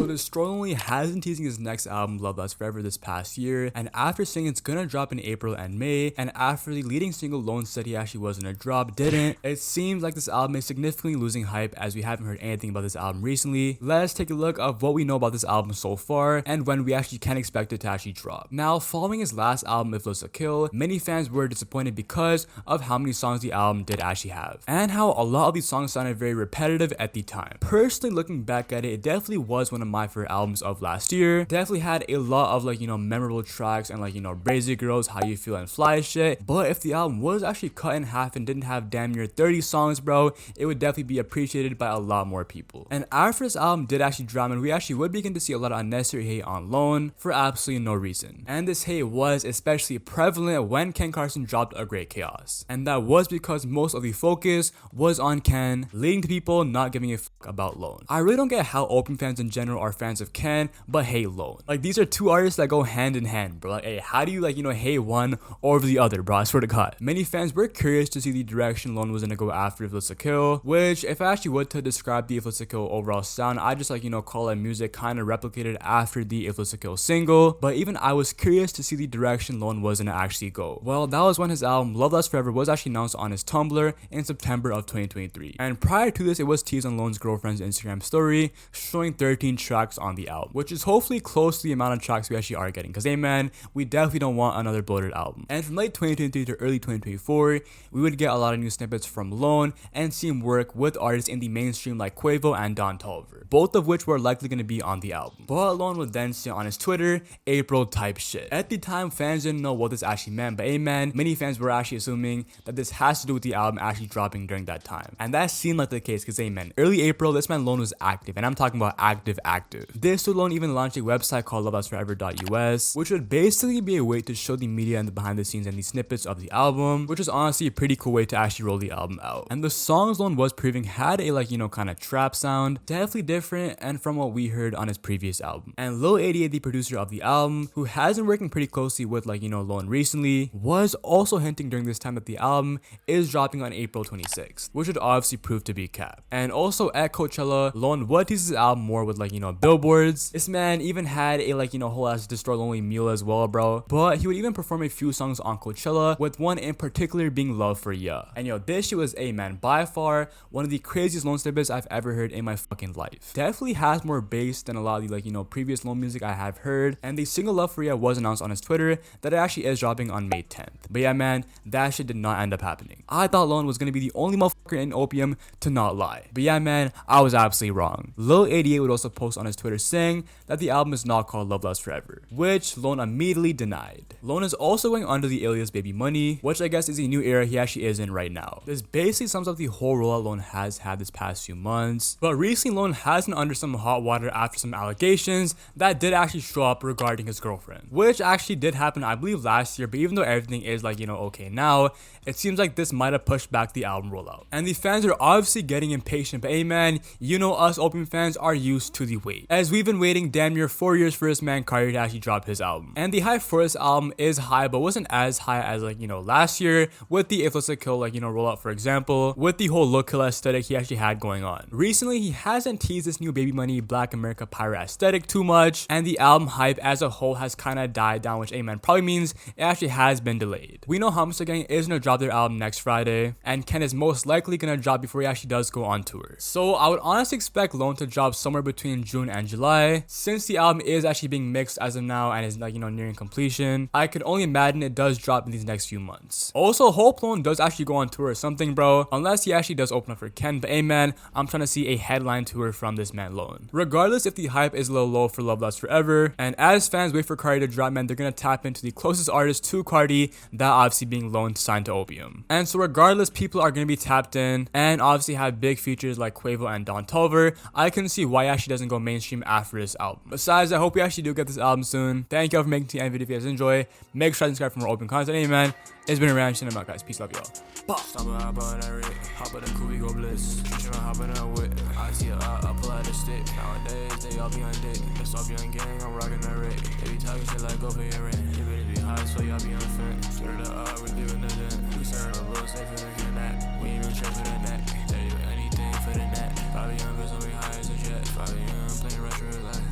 So Destroy Lonely has been teasing his next album, Love Lasts Forever, this past year, and after saying it's gonna drop in April and May, and after the leading single Lone said he actually was gonna drop, didn't, it seems like this album is significantly losing hype as we haven't heard anything about this album recently. Let's take a look of what we know about this album so far and when we actually can expect it to actually drop. Now, following his last album, If Looks a Kill, many fans were disappointed because of how many songs the album did actually have, and how a lot of these songs sounded very repetitive at the time. Personally, looking back at it, it definitely was one of my favorite albums of last year. Definitely had a lot of memorable tracks and Brazy Girls, How You Feel, and Fly shit. But if the album was actually cut in half and didn't have damn near 30 songs, bro, it would definitely be appreciated by a lot more people. And after this album did actually drop, and we actually would begin to see a lot of unnecessary hate on Lone for absolutely no reason. And this hate was especially prevalent when Ken Carson dropped A Great Chaos. And that was because most of the focus was on Ken, leading to people not giving a fuck about Lone. I really don't get how Opium fans in general are fans of Ken, but hate Lone. Like, these are two artists that go hand in hand, bro. Like, hey, how do you hate one over the other, bro? I swear to God. Many fans were curious to see the direction Lone was gonna go after If Looks a Kill, which, if I actually would to describe the If Looks a Kill overall sound, I just call it music kind of replicated after the If Looks a Kill single. But even I was curious to see the direction Lone was gonna actually go. Well, that was when his album Love Lasts Forever was actually announced on his Tumblr in September of 2023. And prior to this, it was teased on Lone's girlfriend's Instagram story, showing 13 tracks on the album, which is hopefully close to the amount of tracks we actually are getting. Because, hey man, we definitely don't want another bloated album. And from late 2023 to early 2024, we would get a lot of new snippets from Lone and see him work with artists in the mainstream like Quavo and Don Toliver, both of which were likely going to be on the album. But Lone would then say on his Twitter, April type shit. At the time, fans didn't know what this actually meant, but hey man, many fans were actually assuming that this has to do with the album actually dropping during that time. And that seemed like the case because, hey man, early April, this man Lone was active, and I'm talking about active. This would Lone even launched a website called lovelastforever.us, which would basically be a way to show the media and the behind the scenes and the snippets of the album, which is honestly a pretty cool way to actually roll the album out. And the songs Lone was proving had a kind of trap sound, definitely different and from what we heard on his previous album. And Lil 88, the producer of the album, who has been working pretty closely with Lone recently, was also hinting during this time that the album is dropping on April 26th, which would obviously prove to be cap. And also at Coachella, Lone would tease his album more with billboards. This man even had a whole ass Destroy Lonely meal as well, bro. But he would even perform a few songs on Coachella, with one in particular being Love for Ya. And this shit was, man, by far one of the craziest Lone snippets I've ever heard in my fucking life. Definitely has more bass than a lot of the previous Lone music I have heard. And the single Love for Ya was announced on his Twitter that it actually is dropping on May 10th. But yeah, man, that shit did not end up happening. I thought Lone was gonna be the only motherfucker in Opium to not lie. But yeah, man, I was absolutely wrong. Lil 88 would also post on his Twitter saying that the album is not called Love Lasts Forever, which Lone immediately denied. Lone is also going under the alias Baby Money, which I guess is a new era he actually is in right now. This basically sums up the whole rollout Lone has had this past few months. But recently, Lone has been under some hot water after some allegations that did actually show up regarding his girlfriend, which actually did happen, I believe, last year. But even though everything is okay now, it seems like this might have pushed back the album rollout. And the fans are obviously getting impatient, but hey man, us Opium fans are used to the wait, as we've been waiting damn near 4 years for this man Cardi to actually drop his album. And the hype for this album is high, but wasn't as high as last year with the If Looks a Kill rollout, for example, with the whole look kill aesthetic he actually had going on. Recently, he hasn't teased this new Baby Money Black America Pirate aesthetic too much, and the album hype as a whole has kind of died down, which man probably means it actually has been delayed. We know Homicide Gang is gonna drop their album next Friday, and Ken is most likely gonna drop before he actually does go on tour. So I would honestly expect Lone to drop somewhere between June and July, since the album is actually being mixed as of now and is nearing completion. I could only imagine it does drop in these next few months. Also, hope Lone does actually go on tour or something, bro, unless he actually does open up for Ken. But hey man, I'm trying to see a headline tour from this man Lone. Regardless if the hype is a little low for Love Lasts Forever, and as fans wait for Cardi to drop, man, they're gonna tap into the closest artist to Cardi, that obviously being Lone, signed to Opium. And so regardless, people are gonna be tapped in and obviously have big features like Quavo and Don Toliver. I can see why he actually doesn't go mainstream after this album. Besides, I hope we actually do get this album soon. Thank y'all for making the end video. If you guys enjoy, make sure to subscribe for more Opium content. Hey man, it's been a round. I'm out, guys. Peace, love y'all. Hop on that rig, hop on the coupe, go bliss. Tryna hop in that whip, I see a I pull out the stick. Nowadays, they all be on dick. That's all young gang, I'm rocking that rig. They be talking shit like go pay your rent. You better be high, so y'all be on the fence. Sort of the we're living the dent. We serve a little safer than getting that. We ain't even trying for the neck. Tell you anything for the net. Probably young, but so we high as a jet. Probably young, playing retro like